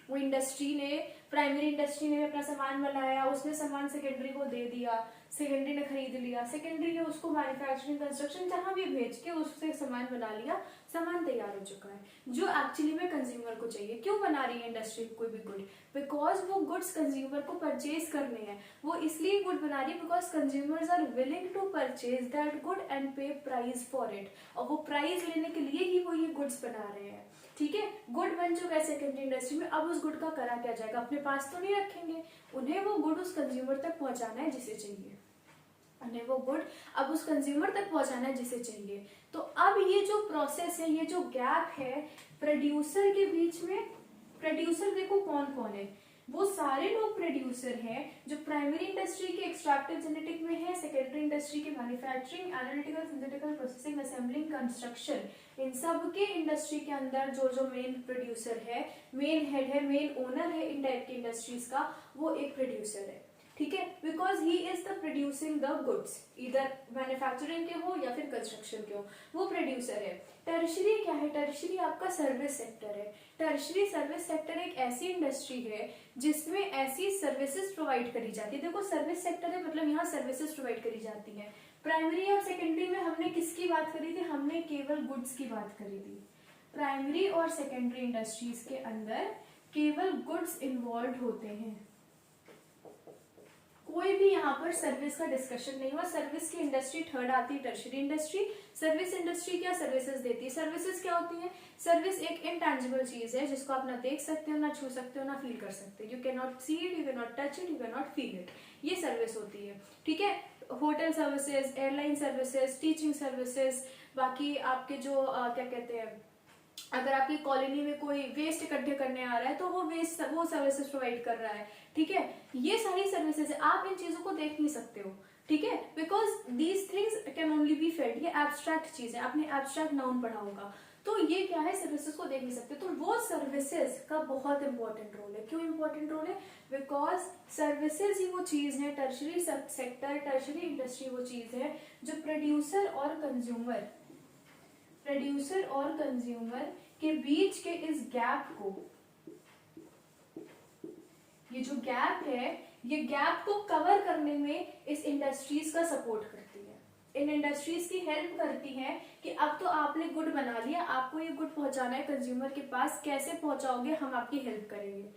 वो इंडस्ट्री ने, प्राइमरी इंडस्ट्री ने अपना सामान बनाया, उसने सामान सेकेंडरी को दे दिया, सेकेंडरी ने खरीद लिया, सेकेंडरी ने उसको मैन्युफैक्चरिंग कंस्ट्रक्शन जहां भी भेज के उससे सामान बना लिया, सामान तैयार हो चुका है जो एक्चुअली में कंज्यूमर को चाहिए। क्यों बना रही है इंडस्ट्री कोई भी गुड? बिकॉज वो गुड्स कंज्यूमर को परचेज करने हैं। वो इसलिए गुड बना रही है because consumers are willing to purchase that good and pay price for it, और वो प्राइस लेने के लिए ही वो ये गुड्स बना रहे हैं। ठीक है, गुड बन चुका है सेकेंडरी इंडस्ट्री में, अब उस गुड का करा क्या जाएगा? अपने पास तो नहीं रखेंगे, उन्हें वो गुड उस कंज्यूमर तक पहुंचाना है जिसे चाहिए, उन्हें वो गुड अब उस कंज्यूमर तक पहुंचाना है जिसे चाहिए। तो अब ये जो प्रोसेस है, ये जो गैप है प्रोड्यूसर के बीच में, प्रोड्यूसर देखो कौन कौन है, वो सारे लोग प्रोड्यूसर हैं जो प्राइमरी इंडस्ट्री के एक्सट्रैक्टिव जेनेटिक में है, सेकेंडरी इंडस्ट्री के manufacturing, analytical, synthetical, processing, assembling, construction, इन सब के इंडस्ट्री के अंदर जो मेन प्रोड्यूसर है, मेन हेड है, मेन ओनर है इन टाइप की इंडस्ट्रीज का, वो एक प्रोड्यूसर है। ठीक है, because he is the producing the goods, इधर मैन्युफैक्चरिंग के हो या फिर कंस्ट्रक्शन के हो, वो प्रोड्यूसर है। टर्शरी क्या है? टर्शरी आपका सर्विस सेक्टर है। टर्शरी सर्विस सेक्टर एक ऐसी इंडस्ट्री है जिसमें ऐसी सर्विसेज प्रोवाइड करी जाती है। देखो सर्विस सेक्टर है मतलब यहाँ सर्विसेज प्रोवाइड करी जाती है। प्राइमरी और सेकेंडरी में हमने किसकी बात करी थी? हमने केवल गुड्स की बात करी थी। प्राइमरी और सेकेंडरी इंडस्ट्रीज के अंदर केवल गुड्स इन्वॉल्व होते हैं, कोई भी यहाँ पर सर्विस का डिस्कशन नहीं हुआ। सर्विस की इंडस्ट्री थर्ड आती है टर्शरी इंडस्ट्री। सर्विस इंडस्ट्री क्या सर्विसेज देती है? सर्विसेज क्या होती है? सर्विस एक इनटैंजिबल चीज है जिसको आप ना देख सकते हो, ना छू सकते हो, ना फील कर सकते हो। You can not see it, you can not touch it, you can not feel it, ये सर्विस होती है। ठीक है, hotel services, airline services, teaching services, बाकी आपके जो क्या कहते हैं, अगर आपकी कॉलोनी में कोई वेस्ट इकट्ठे करने आ रहा है तो वो सर्विसेज प्रोवाइड कर रहा है। ठीक है, ये सारी सर्विसेज है, आप इन चीजों को देख नहीं सकते हो। ठीक है, because these things can only be felt, ये एब्स्ट्रैक्ट चीज है, आपने एब्स्ट्रैक्ट नाउन पढ़ा होगा। तो ये क्या है, सर्विसेज को देख नहीं सकते। तो वो सर्विसेज का बहुत इंपॉर्टेंट रोल है। क्यों इंपॉर्टेंट रोल है? बिकॉज सर्विसेज ही वो चीज है, टर्शरी सेक्टर, टर्शरी इंडस्ट्री वो चीज है जो प्रोड्यूसर और कंज्यूमर के बीच के इस गैप को, ये जो गैप है, ये गैप को कवर करने में इस इंडस्ट्रीज का सपोर्ट करती है। इन इंडस्ट्रीज की हेल्प करती है कि अब तो आपने गुड बना लिया, आपको ये गुड पहुंचाना है कंज्यूमर के पास, कैसे पहुंचाओगे? हम आपकी हेल्प करेंगे।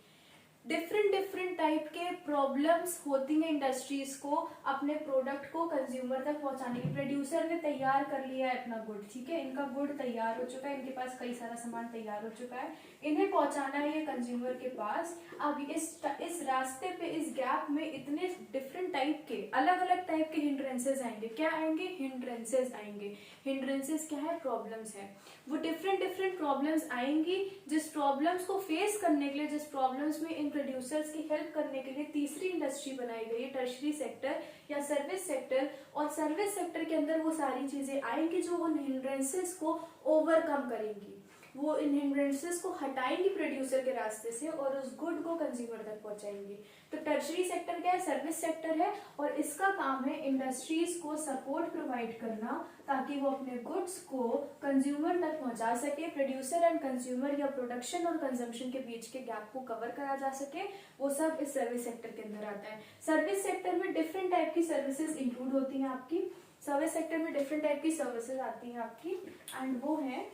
डिफरेंट टाइप के प्रॉब्लम्स होती हैं इंडस्ट्रीज को अपने प्रोडक्ट को कंज्यूमर तक पहुंचाने की। प्रोड्यूसर ने तैयार कर लिया है अपना गुड, ठीक है, इनका गुड तैयार हो चुका है, इनके पास कई सारा सामान तैयार हो चुका है, इन्हें पहुंचाना है ये कंज्यूमर के पास। अब इस रास्ते पे, इस गैप में इतने डिफरेंट टाइप के, अलग अलग टाइप के हिंड्रेंसेस आएंगे। क्या आएंगे? हिंड्रेंसेस आएंगे। हिंड्रेंसेस क्या है? प्रॉब्लम्स है। वो डिफरेंट प्रॉब्लम्स आएंगी, जिस प्रॉब्लम्स को फेस करने के लिए, जिस प्रॉब्लम्स में इन प्रोड्यूसर्स की हेल्प करने के लिए तीसरी इंडस्ट्री बनाई गई है, टर्शरी सेक्टर या सर्विस सेक्टर। और सर्विस सेक्टर के अंदर वो सारी चीजें आएंगी जो उन हिंड्रेंसेस को ओवरकम करेंगी, वो इन हिंड्रेंसेस को हटाएंगी प्रोड्यूसर के रास्ते से और उस गुड को कंज्यूमर तक पहुंचाएंगी। तो टर्शरी सेक्टर क्या है? सर्विस सेक्टर है, और इसका काम है इंडस्ट्रीज को सपोर्ट प्रोवाइड करना ताकि वो अपने गुड्स को कंज्यूमर तक पहुंचा सके। प्रोड्यूसर एंड कंज्यूमर या प्रोडक्शन और कंजम्पशन के बीच के गैप को कवर करा जा सके, वो सब इस सर्विस सेक्टर के अंदर आता है। सर्विस सेक्टर में डिफरेंट टाइप की सर्विसेज इंक्लूड होती हैं आपकी। सर्विस सेक्टर में डिफरेंट टाइप की सर्विसेज आती हैं आपकी, एंड वो है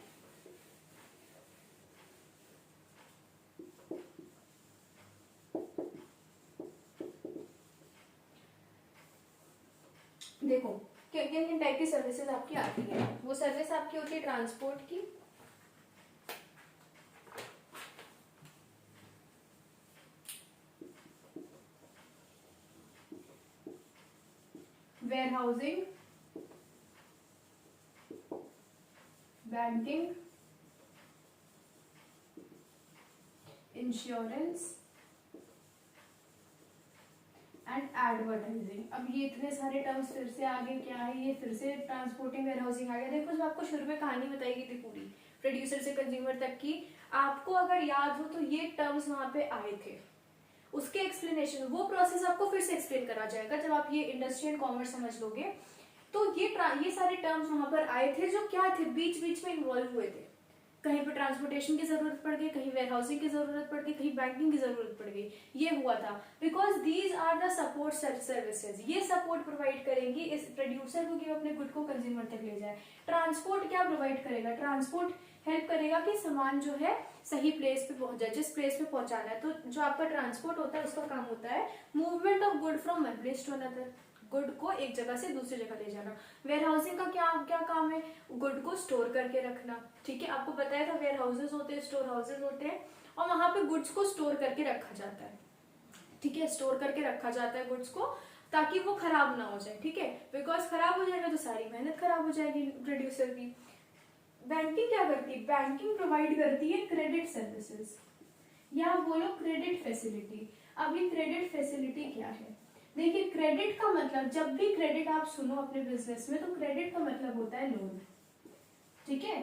देखो किन किन टाइप की सर्विसेज आपकी आती है। वो सर्विस आपकी होती है ट्रांसपोर्ट की, warehousing, banking, insurance and advertising. अब ये इतने सारे टर्म्स फिर से आगे क्या है, ये फिर से ट्रांसपोर्टिंग वेयरहाउसिंग आ गया। देखो जब आपको शुरू में कहानी बताई गई थी पूरी प्रोड्यूसर से कंज्यूमर तक की, आपको अगर याद हो तो ये टर्म्स वहां पे आए थे, उसके एक्सप्लेनेशन, वो प्रोसेस आपको फिर से एक्सप्लेन करा जाएगा जब आप ये इंडस्ट्री एंड कॉमर्स समझ लोगे। तो ये सारे टर्म्स वहां पर आए थे जो क्या थे, बीच बीच में इन्वॉल्व हुए थे। कहीं पे ट्रांसपोर्टेशन की जरूरत पड़ गई, कहीं वेयर हाउसिंग की जरूरत पड़ गई, कहीं बैंकिंग की जरूरत पड़ गई, ये हुआ था। Because these are the support services, ये सपोर्ट प्रोवाइड करेंगी इस प्रोड्यूसर को कि वो अपने गुड को कंज्यूमर तक ले जाए। ट्रांसपोर्ट क्या प्रोवाइड करेगा? ट्रांसपोर्ट हेल्प करेगा कि सामान जो है सही प्लेस पे पहुंच जाए, जिस प्लेस पे पहुंचाना है। तो जो आपका ट्रांसपोर्ट होता है उसका काम होता है movement of good from one place to another, good को एक जगह से दूसरी जगह ले जाना। वेयर हाउसिंग का क्या क्या काम है? गुड को स्टोर करके रखना। ठीक है, आपको बताया था वेयर हाउसेज होते हैं, स्टोर हाउसेज होते हैं, और वहां पे गुड्स को स्टोर करके रखा जाता है। ठीक है, स्टोर करके रखा जाता है गुड्स को, ताकि वो खराब ना हो जाए। ठीक है, बिकॉज खराब हो जाएगा तो सारी मेहनत खराब हो जाएगी प्रोड्यूसर की। बैंकिंग क्या करती है? बैंकिंग प्रोवाइड करती है क्रेडिट सर्विसेज, या आप बोलो क्रेडिट फैसिलिटी। अब ये क्रेडिट फैसिलिटी क्या है? देखिए, क्रेडिट का मतलब, जब भी क्रेडिट आप सुनो अपने बिजनेस में, तो क्रेडिट का मतलब होता है लोन। ठीक है,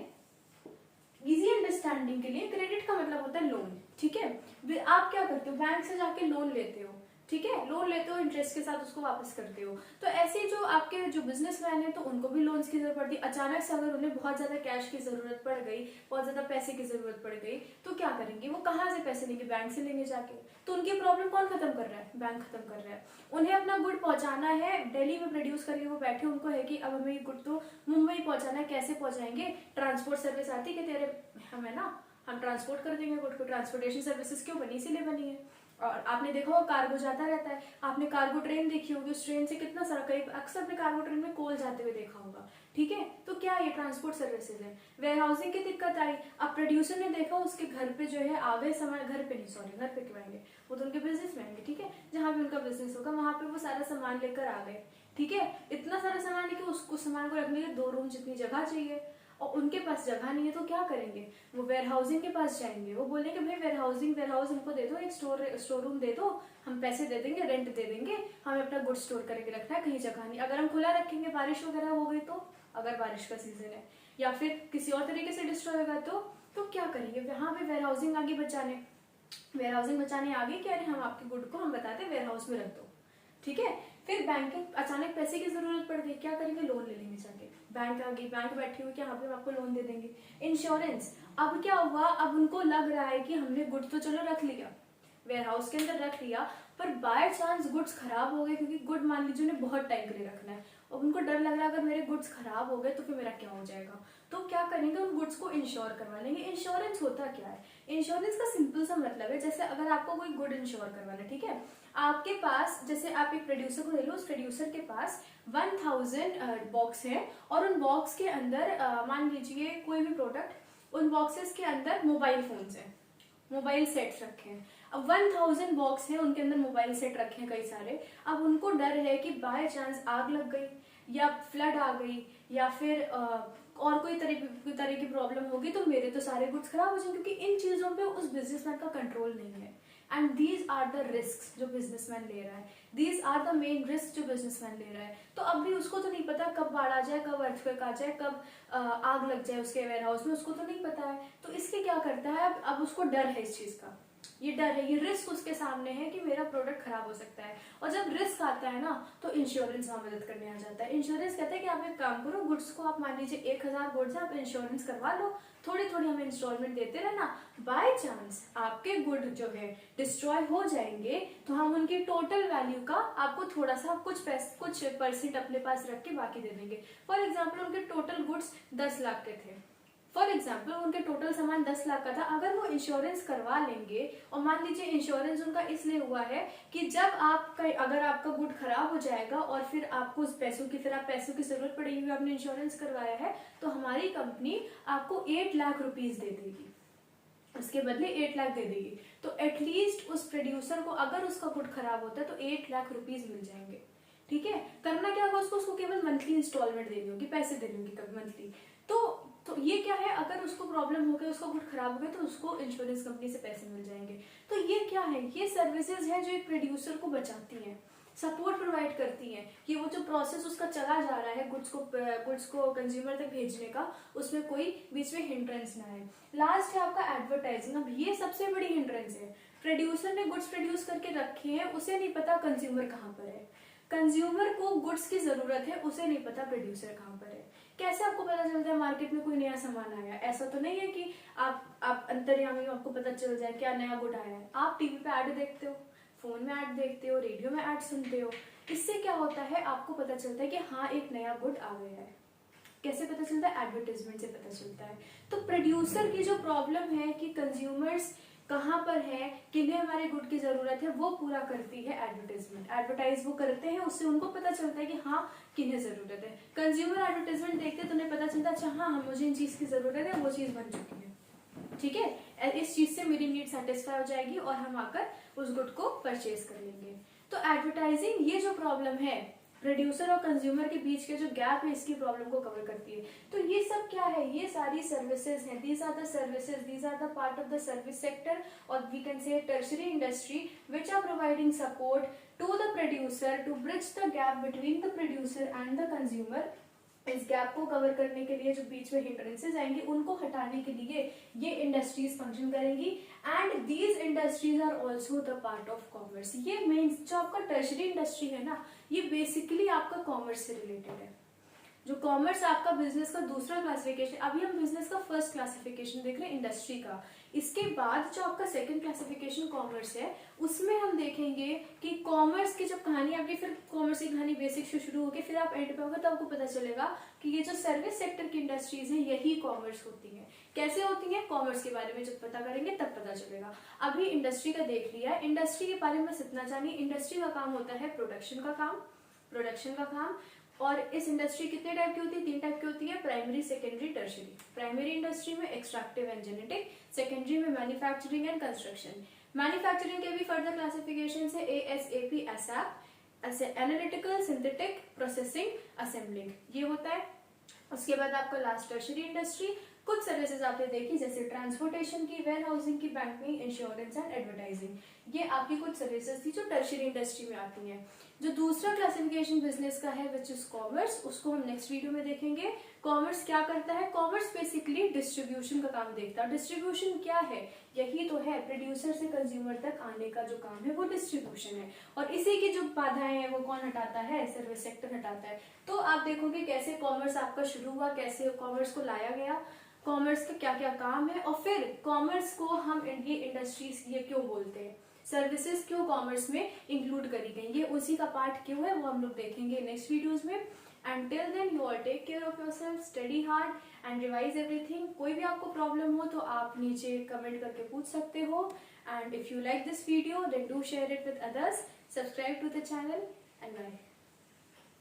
इजी अंडरस्टैंडिंग के लिए क्रेडिट का मतलब होता है लोन। ठीक है, आप क्या करते हो? बैंक से जाके लोन लेते हो। ठीक है, लोन लेते हो, इंटरेस्ट के साथ उसको वापस करते हो। तो ऐसे जो आपके जो बिजनेसमैन है, तो उनको भी लोन्स की जरूरत पड़ती है। अचानक से अगर उन्हें बहुत ज्यादा कैश की जरूरत पड़ गई, बहुत ज्यादा पैसे की जरूरत पड़ गई, तो क्या करेंगे? वो कहाँ से पैसे लेंगे? बैंक से लेंगे जाके। तो उनकी प्रॉब्लम कौन खत्म कर रहा है? बैंक खत्म कर रहा है। उन्हें अपना गुड पहुंचाना है, दिल्ली में प्रोड्यूस करके वो बैठे, उनको है कि अब हमें ये गुड तो मुंबई पहुंचाना है, कैसे पहुंचाएंगे? ट्रांसपोर्ट सर्विस आती है कि तेरे हमें ना हम ट्रांसपोर्ट कर देंगे गुड को। ट्रांसपोर्टेशन सर्विसेज क्यों बनी? इसीलिए बनी है। और आपने देखा होगा कार्गो जाता रहता है, आपने कार्गो ट्रेन देखी होगी, उस ट्रेन से कितना सारा, कई अक्सर अपने कार्गो ट्रेन में कोल जाते हुए देखा होगा। ठीक है, तो क्या ये ट्रांसपोर्ट सर्विसेज है। वेयर हाउसिंग की दिक्कत आई, अब प्रोड्यूसर ने देखा उसके घर पे जो है आ गए सामान, घर पे नहीं, सॉरी, घर पे क्यों आएंगे, वो तो उनके बिजनेस में आएंगे। ठीक है, जहां भी उनका बिजनेस होगा वहां पे वो सारा सामान लेकर आ गए। ठीक है, इतना सारा सामान है कि उसको सामान को रखने के 2 रूम जितनी जगह चाहिए, और उनके पास जगह नहीं है, तो क्या करेंगे? वो वेयर हाउसिंग के पास जाएंगे, वो बोलेंगे भाई वेयर हाउस हमको दे दो, एक स्टोर रूम दे दो, हम पैसे दे देंगे, रेंट दे देंगे, हमें अपना गुड स्टोर करके रखना है, कहीं जगह नहीं। अगर हम खुला रखेंगे, बारिश वगैरह हो गई तो, अगर बारिश का सीजन है, या फिर किसी और तरीके से डिस्ट्रॉय होगा तो क्या करेंगे? वहां पे वेयर हाउसिंग आगे बचाने आगे क्या है, हम आपके गुड को हम बताते हैं वेयर हाउस में रख दो। ठीक है, फिर बैंकिंग, अचानक पैसे की जरूरत पड़ गई, क्या करेंगे? लोन ले लेंगे जाके। बैंक आ गई, बैंक बैठी हुई कि यहाँ पे हम आपको लोन दे देंगे। इंश्योरेंस, अब क्या हुआ? अब उनको लग रहा है कि हमने गुड तो चलो रख लिया, वेयर हाउस के अंदर रख लिया, पर बाय चांस गुड्स खराब हो गए, क्योंकि गुड मान लीजिए उन्हें बहुत टाइम के लिए रखना है, और उनको डर लग रहा है अगर मेरे गुड्स खराब हो गए तो फिर मेरा क्या हो जाएगा। तो क्या करेंगे? उन गुड्स को इंश्योर करवा लेंगे। इंश्योरेंस होता क्या है? इंश्योरेंस का सिंपल सा मतलब है, जैसे अगर आपको कोई गुड इंश्योर करवाना है, ठीक है, आपके पास, जैसे आप एक प्रोड्यूसर को ले लो, उस प्रोड्यूसर के पास 1000 बॉक्स है, और उन बॉक्स के अंदर मान लीजिए कोई भी प्रोडक्ट, उन बॉक्सेस के अंदर मोबाइल फोन्स हैं, मोबाइल सेट्स रखे हैं। अब 1000 बॉक्स है, उनके अंदर मोबाइल सेट रखे हैं कई सारे। अब उनको डर है कि बाय चांस आग लग गई, या फ्लड आ गई, या फिर और कोई तरह की प्रॉब्लम होगी, तो मेरे तो सारे गुड्स खराब हो जाएंगे, क्योंकि इन चीजों पे उस बिजनेसमैन का कंट्रोल नहीं है। And these are the risk जो बिजनेसमैन ले रहा है, these are the main risk जो बिजनेसमैन ले रहा है। तो अब भी उसको तो नहीं पता कब बाढ़ आ जाए, कब अर्थक्वेक आ जाए, कब आग लग जाए उसके वेयर हाउस में, उसको तो नहीं पता है। तो इसके क्या करता है, अब उसको डर है इस चीज का, ये डर है, ये रिस्क उसके सामने है कि मेरा प्रोडक्ट खराब हो सकता है। और जब रिस्क आता है ना, तो इंश्योरेंस वहां मदद करने आ जाता है। इंश्योरेंस कहता है कि आप एक काम करो, गुड्स को आप मान लीजिए 1000 गुड्स है, आप इंश्योरेंस करवा लो, थोड़ी थोड़ी हमें इंस्टॉलमेंट देते रहना, बाय चांस आपके गुड जो है डिस्ट्रॉय हो जाएंगे, तो हम उनकी टोटल वैल्यू का आपको थोड़ा सा कुछ परसेंट अपने पास रख के बाकी दे देंगे। फॉर एग्जाम्पल उनके टोटल गुड्स 10 लाख के थे, फॉर एग्जाम्पल उनके टोटल सामान 10 लाख का था, अगर वो इंश्योरेंस करवा लेंगे, और मान लीजिए इंश्योरेंस उनका इसलिए हुआ है कि जब अगर आपका गुड खराब हो जाएगा और फिर आपको उस पैसों की जरूरत पड़ेगी, आपने इंश्योरेंस करवाया है, तो हमारी कंपनी आपको 8 लाख रुपीज दे देगी, उसके बदले 8 लाख दे देगी। तो एटलीस्ट उस प्रोड्यूसर को अगर उसका गुड खराब होता है तो 8 लाख रुपीज मिल जाएंगे। ठीक है, करना क्या होगा, उसको केवल मंथली इंस्टॉलमेंट देनी होगी, पैसे देनी होगी मंथली। तो ये क्या है, अगर उसको प्रॉब्लम हो गई, उसका गुड खराब हो गया, तो उसको इंश्योरेंस कंपनी से पैसे मिल जाएंगे। तो ये क्या है, ये सर्विसेज है जो एक प्रोड्यूसर को बचाती हैं, सपोर्ट प्रोवाइड करती हैं, कि वो जो प्रोसेस उसका चला जा रहा है गुड्स को कंज्यूमर तक भेजने का, उसमें कोई बीच में हिंड्रेंस ना आए। लास्ट है आपका एडवर्टाइजिंग। अब ये सबसे बड़ी हिंड्रेंस है। प्रोड्यूसर ने गुड्स प्रोड्यूस करके रखे हैं, उसे नहीं पता कंज्यूमर कहाँ पर है, कंज्यूमर को गुड्स की जरूरत है, उसे नहीं पता प्रोड्यूसर कहाँ पर है। कैसे आपको पता चलता है मार्केट में कोई नया सामान आया? ऐसा तो नहीं है कि आप अंतर्यामी हो, आपको पता चल जाए क्या नया गुड आया है। आप टीवी पे ऐड देखते हो, फोन में ऐड देखते हो, रेडियो में ऐड सुनते हो, इससे क्या होता है आपको पता चलता है कि हाँ एक नया गुड आ गया है। कैसे पता चलता है? एडवर्टाइजमेंट से पता चलता है। तो प्रोड्यूसर की जो प्रॉब्लम है कि कंज्यूमर्स कहाँ पर है, किन्हें हमारे गुड की जरूरत है, वो पूरा करती है एडवर्टाइजमेंट। एडवर्टाइज वो करते हैं, उससे उनको पता चलता है कि हाँ किन्हें जरूरत है। कंज्यूमर एडवर्टाइजमेंट देखते हैं तो उन्हें पता चलता है अच्छा हाँ मुझे इन चीज की जरूरत है, वो चीज बन चुकी है, ठीक है, इस चीज से मेरी नीड सेटिस्फाई हो जाएगी और हम आकर उस गुड को परचेज कर लेंगे। तो एडवर्टाइजिंग ये जो प्रॉब्लम है प्रोड्यूसर और कंज्यूमर के बीच के जो गैप है इसकी प्रॉब्लम को कवर करती है। तो ये सब क्या है? ये सारी सर्विसेज हैं। These are the services, these are the part of the service sector और we can say tertiary industry which are providing support to the producer to bridge the gap between the producer and the consumer. इस gap को cover करने के लिए जो बीच में hindrances आएंगे उनको हटाने के लिए ये इंडस्ट्रीज फंक्शन करेंगी and these industries are also the part of commerce. ये मेन जो आपका टर्शरी इंडस्ट्री है ना, ये बेसिकली आपका कॉमर्स से रिलेटेड है। जो कॉमर्स आपका बिजनेस का दूसरा क्लासिफिकेशन, अभी हम बिजनेस का फर्स्ट क्लासिफिकेशन देख रहे हैं इंडस्ट्री का। इसके बाद जो आपका सेकंड क्लासिफिकेशन कॉमर्स है उसमें हम देखेंगे कि कॉमर्स की जब कहानी आपकी, फिर कॉमर्स की कहानी बेसिक से शुरू होगी, फिर आप एंड पे होगा तो आपको पता चलेगा कि ये जो सर्विस सेक्टर की इंडस्ट्रीज है यही कॉमर्स होती है। कैसे होती है कॉमर्स के बारे में जब पता करेंगे तब पता चलेगा। अभी इंडस्ट्री का देख लिया है, इंडस्ट्री के बारे में बस इतना जानिए। इंडस्ट्री का काम होता है प्रोडक्शन का काम। और इस इंडस्ट्री कितने टाइप की होती है? 3 टाइप की होती है, primary, secondary, tertiary. Primary industry में एक्सट्रैक्टिव एंड जेनेटिक, सेकेंडरी में मैन्युफैक्चरिंग एंड कंस्ट्रक्शन। मैन्युफैक्चरिंग के भी फर्दर क्लासिफिकेशन है ASAP, ASAP, analytical, synthetic, processing, assembling, ये होता है। उसके बाद आपका लास्ट टर्शरी इंडस्ट्री। कुछ सर्विसेज आपने देखी जैसे ट्रांसपोर्टेशन की, वेयर हाउसिंग की, बैंकिंग, इंश्योरेंस एंड एडवर्टाइजिंग। ये आपकी कुछ सर्विसेज थी जो टर्शरी इंडस्ट्री में आती हैं। जो दूसरा क्लासिफिकेशन बिजनेस का है विच इज कॉमर्स, उसको हम नेक्स्ट वीडियो में देखेंगे। कॉमर्स क्या करता है? कॉमर्स बेसिकली डिस्ट्रीब्यूशन का काम देखता है। डिस्ट्रीब्यूशन क्या है? यही तो है, प्रोड्यूसर से कंज्यूमर तक आने का जो काम है वो डिस्ट्रीब्यूशन है। और इसी की जो बाधाएं हैं वो कौन हटाता है? सर्विस सेक्टर हटाता है। तो आप देखोगे कैसे कॉमर्स आपका शुरू हुआ, कैसे कॉमर्स को लाया गया, कॉमर्स का क्या क्या काम है, और फिर कॉमर्स को हम ये इंडस्ट्रीज ये क्यों बोलते हैं, सर्विसेज क्यों कॉमर्स में इंक्लूड करी गई, ये उसी का पार्ट क्यों है वो हम लोग देखेंगे नेक्स्ट वीडियोस में। And till then you all take care of yourself, study hard and revise everything. कोई भी आपको प्रॉब्लम हो तो आप नीचे कमेंट करके पूछ सकते हो। And if you like this video then do share it with others, subscribe to the channel and bye.